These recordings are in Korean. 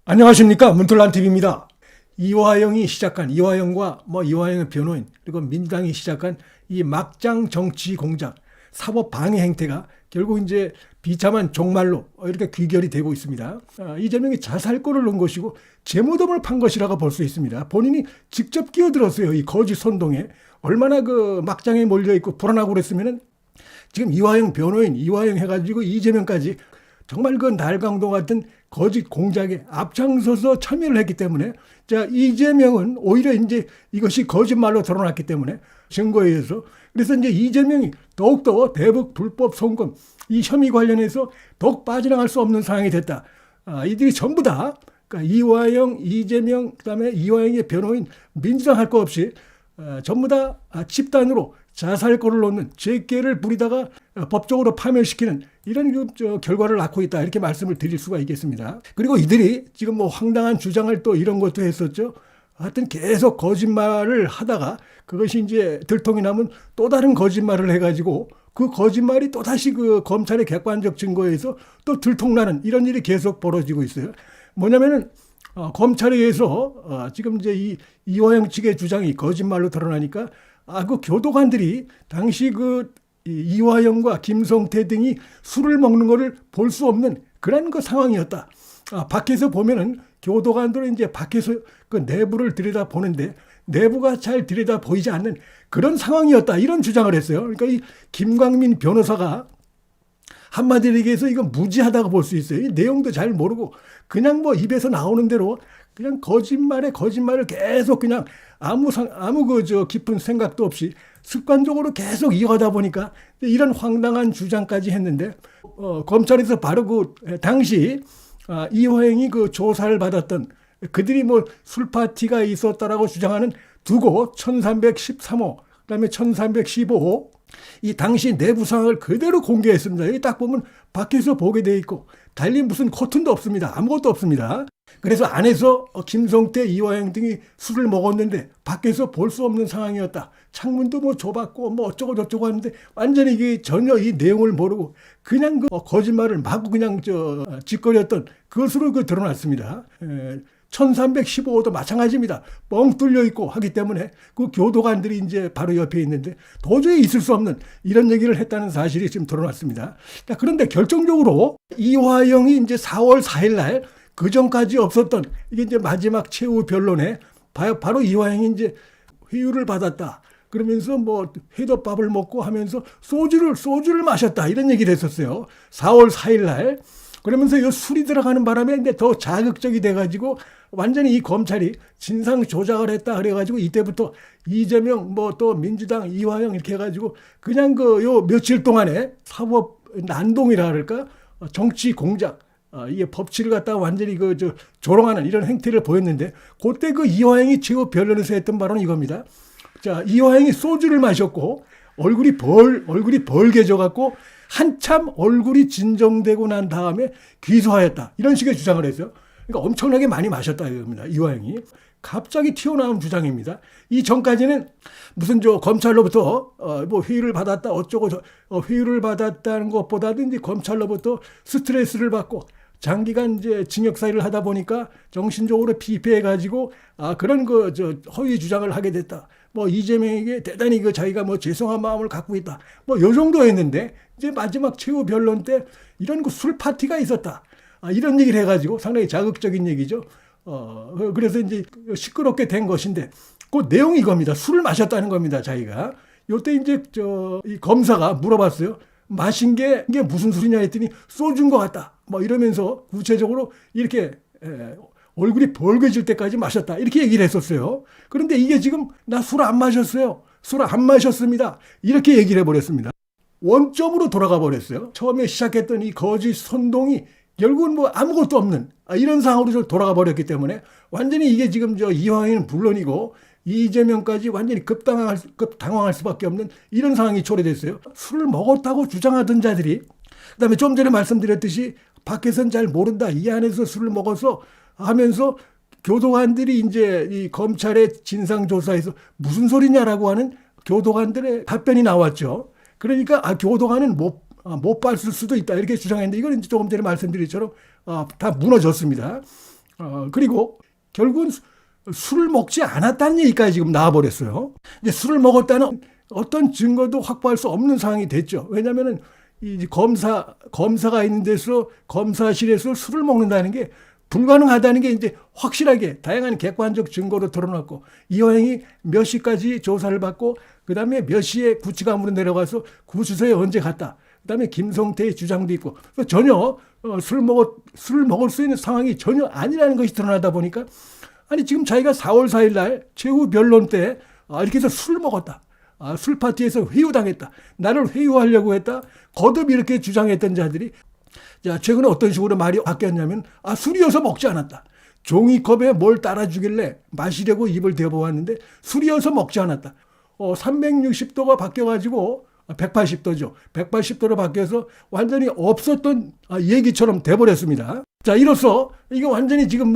안녕하십니까, 문틀란TV입니다. 이화영과 이화영의 변호인 그리고 민주당이 시작한 이 막장 정치 공작, 사법 방해 행태가 결국 이제 비참한 종말로 이렇게 귀결이 되고 있습니다. 이재명이 자살골을 넣은 것이고 재무덤을 판 것이라고 볼 수 있습니다. 본인이 직접 끼어들었어요. 이 거짓 선동에 얼마나 그 막장에 몰려 있고 불안하고 그랬으면은 지금 이화영 변호인, 이화영 해가지고 이재명까지 정말 그 날강도 같은 거짓 공작에 앞장서서 참여를 했기 때문에 자, 이재명은 오히려 이제 이것이 거짓말로 드러났기 때문에 증거에 의해서 그래서 이제 이재명이 더욱더 대북 불법 송금 이 혐의 관련해서 더욱 빠져나갈 수 없는 상황이 됐다. 이들이 전부 다 그러니까 이화영, 이재명, 그다음에 이화영의 변호인, 민주당 할 거 없이 전부 다 집단으로 자살골을 놓는 죄ቄ를 부리다가 법적으로 파멸시키는 이런 결과를 낳고 있다 이렇게 말씀을 드릴 수가 있겠습니다. 그리고 이들이 지금 뭐 황당한 주장을 또 이런 것도 했었죠. 하여튼 계속 거짓말을 하다가 그것이 이제 들통이 나면 또 다른 거짓말을 해가지고 그 거짓말이 또다시 그 검찰의 객관적 증거에 의해서 또 들통나는 이런 일이 계속 벌어지고 있어요. 뭐냐면은 검찰에 의해서 지금 이제 이화영 측의 주장이 거짓말로 드러나니까 그 교도관들이 당시 그 이화영과 김성태 등이 술을 먹는 것을 볼 수 없는 그런 그 상황이었다. 밖에서 보면은 교도관들은 이제 밖에서 그 내부를 들여다 보는데 내부가 잘 들여다 보이지 않는 그런 상황이었다. 이런 주장을 했어요. 그러니까 이 김광민 변호사가 한마디로 얘기해서 이건 무지하다고 볼 수 있어요. 이 내용도 잘 모르고 그냥 뭐 입에서 나오는 대로 그냥 거짓말을 계속 그냥 아무 깊은 생각도 없이 습관적으로 계속 이어가다 보니까 이런 황당한 주장까지 했는데 검찰에서 바로 그 당시 이화영이 그 조사를 받았던 그들이 뭐 술파티가 있었다라고 주장하는 두고 1313호 그다음에 1315호 이 당시 내부 상황을 그대로 공개했습니다. 여기 딱 보면 밖에서 보게 돼 있고 달리 무슨 커튼도 없습니다. 아무것도 없습니다. 그래서 안에서 김성태, 이화영 등이 술을 먹었는데 밖에서 볼 수 없는 상황이었다. 창문도 뭐 좁았고 뭐 어쩌고 저쩌고 하는데 완전히 이게 전혀 이 내용을 모르고 그냥 그 거짓말을 마구 그냥 짓거렸던 그것으로 드러났습니다. 1315호도 마찬가지입니다. 뻥 뚫려 있고 하기 때문에 그 교도관들이 이제 바로 옆에 있는데 도저히 있을 수 없는 이런 얘기를 했다는 사실이 지금 드러났습니다. 자, 그런데 결정적으로 이화영이 이제 4월 4일 날 그 전까지 없었던 이게 이제 마지막 최후 변론에 바로 이화영이 이제 회유를 받았다. 그러면서 뭐 회덮밥을 먹고 하면서 소주를 마셨다. 이런 얘기를 했었어요. 4월 4일 날. 그러면서 이 술이 들어가는 바람에 이제 더 자극적이 돼가지고 완전히 이 검찰이 진상 조작을 했다 그래가지고 이때부터 이재명 뭐 또 민주당 이화영 이렇게 해가지고 그냥 요 며칠 동안에 사법 난동이라 그럴까 정치 공작 이게 법치를 갖다가 완전히 조롱하는 이런 행태를 보였는데 그때 그 이화영이 최후 변론에서 했던 발언은 이겁니다. 자, 이화영이 소주를 마셨고 얼굴이 벌게져 갖고 한참 얼굴이 진정되고 난 다음에 귀소하였다. 이런 식의 주장을 했어요. 그러니까 엄청나게 많이 마셨다 이겁니다. 이화영이. 갑자기 튀어나온 주장입니다. 이 전까지는 무슨 검찰로부터 뭐 회유를 받았다 어쩌고 회유를 받았다는 것보다도 이제 검찰로부터 스트레스를 받고 장기간 이제 징역 사유를 하다 보니까 정신적으로 피폐해가지고 그런 허위 주장을 하게 됐다. 뭐 이재명에게 대단히 자기가 뭐 죄송한 마음을 갖고 있다. 뭐 요 정도였는데 이제 마지막 최후 변론 때 이런 술 파티가 있었다. 이런 얘기를 해가지고 상당히 자극적인 얘기죠. 그래서 이제 시끄럽게 된 것인데 그 내용이 이겁니다. 술을 마셨다는 겁니다. 자기가. 요때 이제 이 검사가 물어봤어요. 마신 게 이게 무슨 술이냐 했더니 소주인 것 같다. 뭐 이러면서 구체적으로 이렇게 얼굴이 벌게질 때까지 마셨다. 이렇게 얘기를 했었어요. 그런데 이게 지금 나 술 안 마셨어요. 술 안 마셨습니다. 이렇게 얘기를 해버렸습니다. 원점으로 돌아가 버렸어요. 처음에 시작했던 이 거짓 선동이 결국은 뭐 아무것도 없는 이런 상황으로 돌아가 버렸기 때문에 완전히 이게 지금 이화영은 물론이고 이재명까지 완전히 급당황할 수밖에 없는 이런 상황이 초래됐어요. 술을 먹었다고 주장하던 자들이 그다음에 좀 전에 말씀드렸듯이 밖에서는 잘 모른다. 이 안에서 술을 먹어서 하면서 교도관들이 이제 이 검찰의 진상조사에서 무슨 소리냐라고 하는 교도관들의 답변이 나왔죠. 그러니까 교도관은 못 봤을 수도 있다 이렇게 주장했는데 이건 조금 전에 말씀드린 것처럼 다 무너졌습니다. 그리고 결국은 술을 먹지 않았다는 얘기까지 지금 나와버렸어요. 이제 술을 먹었다는 어떤 증거도 확보할 수 없는 상황이 됐죠. 왜냐하면 이 검사가 있는 데서 검사실에서 술을 먹는다는 게 불가능하다는 게 이제 확실하게 다양한 객관적 증거로 드러났고, 이화영이 몇 시까지 조사를 받고 그다음에 몇 시에 구치감으로 내려가서 구치소에 언제 갔다. 그다음에 김성태의 주장도 있고, 전혀 술을 먹을 수 있는 상황이 전혀 아니라는 것이 드러나다 보니까, 아니 지금 자기가 4월 4일 날 최후 변론 때 이렇게 해서 술을 먹었다. 술 파티에서 회유당했다. 나를 회유하려고 했다. 거듭 이렇게 주장했던 자들이 자, 최근에 어떤 식으로 말이 바뀌었냐면 술이어서 먹지 않았다. 종이컵에 뭘 따라주길래 마시려고 입을 대보았는데 술이어서 먹지 않았다. 360도가 바뀌어가지고 180도죠. 180도로 바뀌어서 완전히 없었던 얘기처럼 돼버렸습니다. 자, 이로써 이거 완전히 지금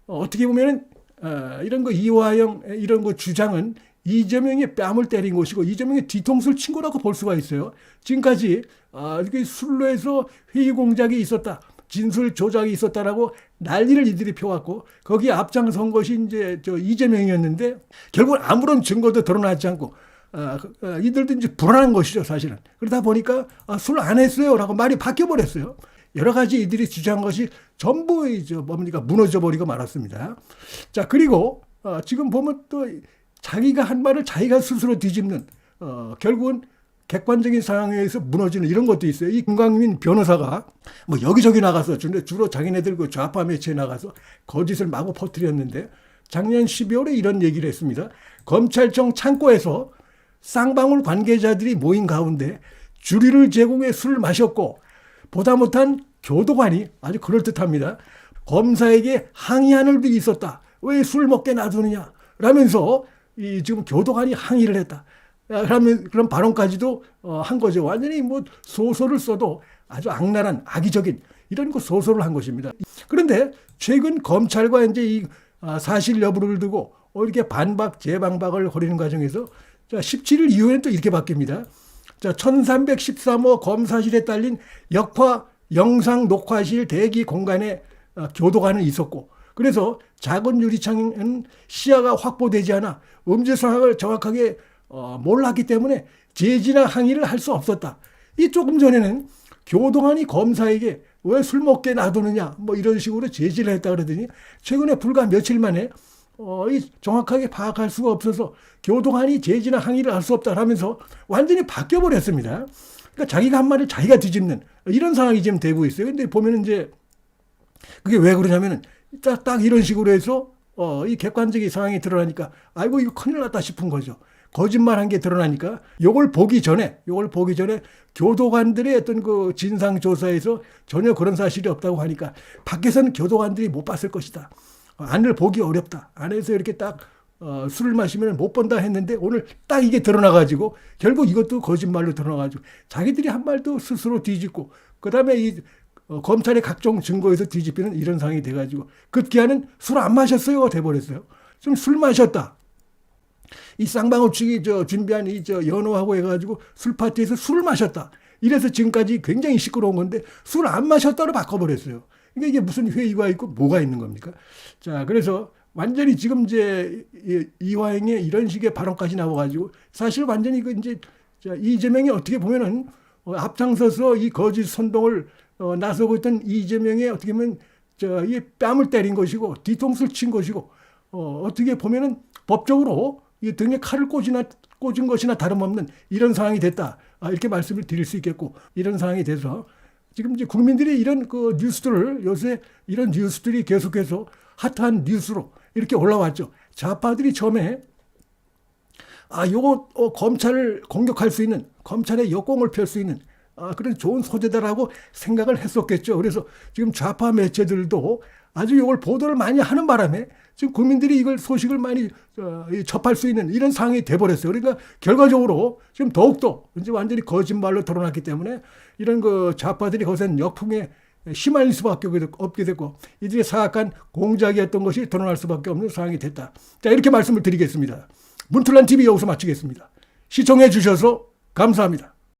어떻게 보면은 이런 거 이화영 이런 거 주장은 이재명이 뺨을 때린 것이고 이재명이 뒤통수를 친 거라고 볼 수가 있어요. 지금까지 이렇게 술로 해서 회의 공작이 있었다, 진술 조작이 있었다라고 난리를 이들이 펴왔고 거기에 앞장선 것이 이제 이재명이었는데 결국 아무런 증거도 드러나지 않고 이들도 이제 불안한 것이죠, 사실은. 그러다 보니까 술 안 했어요라고 말이 바뀌어 버렸어요. 여러 가지 이들이 주장한 것이 전부 무너져 버리고 말았습니다. 자, 그리고 지금 보면 또 자기가 한 말을 자기가 스스로 뒤집는 결국은 객관적인 상황에 의해서 무너지는 이런 것도 있어요. 이 김광민 변호사가 여기저기 나가서 주로 자기네들 그 좌파 매체에 나가서 거짓을 마구 퍼뜨렸는데 작년 12월에 이런 얘기를 했습니다. 검찰청 창고에서 쌍방울 관계자들이 모인 가운데 주류를 제공해 술을 마셨고 보다 못한 교도관이 아주 그럴듯합니다. 검사에게 항의하는 일이 있었다. 왜 술 먹게 놔두느냐 라면서 지금 교도관이 항의를 했다. 그런 발언까지도 한 거죠. 완전히 소설을 써도 아주 악랄한 악의적인 이런 소설을 한 것입니다. 그런데 최근 검찰과 이제 이 사실 여부를 두고 이렇게 반박 재반박을 벌이는 과정에서 17일 이후에는 또 이렇게 바뀝니다. 1313호 검사실에 딸린 역파 영상 녹화실 대기 공간에 교도관은 있었고, 그래서 작은 유리창은 시야가 확보되지 않아 음주 상황을 정확하게 몰랐기 때문에 제지나 항의를 할 수 없었다. 이 조금 전에는 교도관이 검사에게 왜 술 먹게 놔두느냐 이런 식으로 제지를 했다 그러더니 최근에 불과 며칠 만에 정확하게 파악할 수가 없어서 교도관이 제지나 항의를 할 수 없다라면서 완전히 바뀌어버렸습니다. 그러니까 자기가 한 말을 자기가 뒤집는 이런 상황이 지금 되고 있어요. 근데 보면 이제 그게 왜 그러냐면은 딱 이런 식으로 해서 이 객관적인 상황이 드러나니까 아이고 이거 큰일 났다 싶은 거죠. 거짓말한 게 드러나니까 요걸 보기 전에 교도관들의 어떤 그 진상 조사에서 전혀 그런 사실이 없다고 하니까 밖에서는 교도관들이 못 봤을 것이다. 안을 보기 어렵다. 안에서 이렇게 딱 술을 마시면 못 본다 했는데 오늘 딱 이게 드러나가지고 결국 이것도 거짓말로 드러나가지고 자기들이 한 말도 스스로 뒤집고 그다음에 이 검찰의 각종 증거에서 뒤집히는 이런 상황이 돼가지고 급기야는 술 안 마셨어요 돼버렸어요. 좀 술 마셨다. 이 쌍방울 측이 준비한 연호하고 해가지고 술 파티에서 술을 마셨다. 이래서 지금까지 굉장히 시끄러운 건데 술 안 마셨다로 바꿔버렸어요. 그러니까 이게 무슨 회의가 있고 뭐가 있는 겁니까? 자, 그래서 완전히 지금 이제 이화영의 이런 식의 발언까지 나와가지고 사실 완전히 이제 이재명이 어떻게 보면은 앞장서서 이 거짓 선동을 나서고 있던 이재명의 어떻게 보면 이 뺨을 때린 것이고 뒤통수를 친 것이고 어떻게 보면은 법적으로 이 등에 칼을 꽂은 것이나 다름없는 이런 상황이 됐다. 이렇게 말씀을 드릴 수 있겠고 이런 상황이 돼서 지금 이제 국민들이 이런 그 뉴스들을 요새 이런 뉴스들이 계속해서 핫한 뉴스로 이렇게 올라왔죠. 좌파들이 처음에 요거 검찰을 공격할 수 있는 검찰의 역공을 펼 수 있는 그런 좋은 소재다라고 생각을 했었겠죠. 그래서 지금 좌파 매체들도 아주 이걸 보도를 많이 하는 바람에 지금 국민들이 이걸 소식을 많이 접할 수 있는 이런 상황이 돼버렸어요. 그러니까 결과적으로 지금 더욱더 이제 완전히 거짓말로 드러났기 때문에 이런 그 좌파들이 거센 역풍에 휘말릴 수밖에 없게 됐고 이들의 사악한 공작이었던 것이 드러날 수밖에 없는 상황이 됐다. 자, 이렇게 말씀을 드리겠습니다. 문틀란 TV 여기서 마치겠습니다. 시청해 주셔서 감사합니다.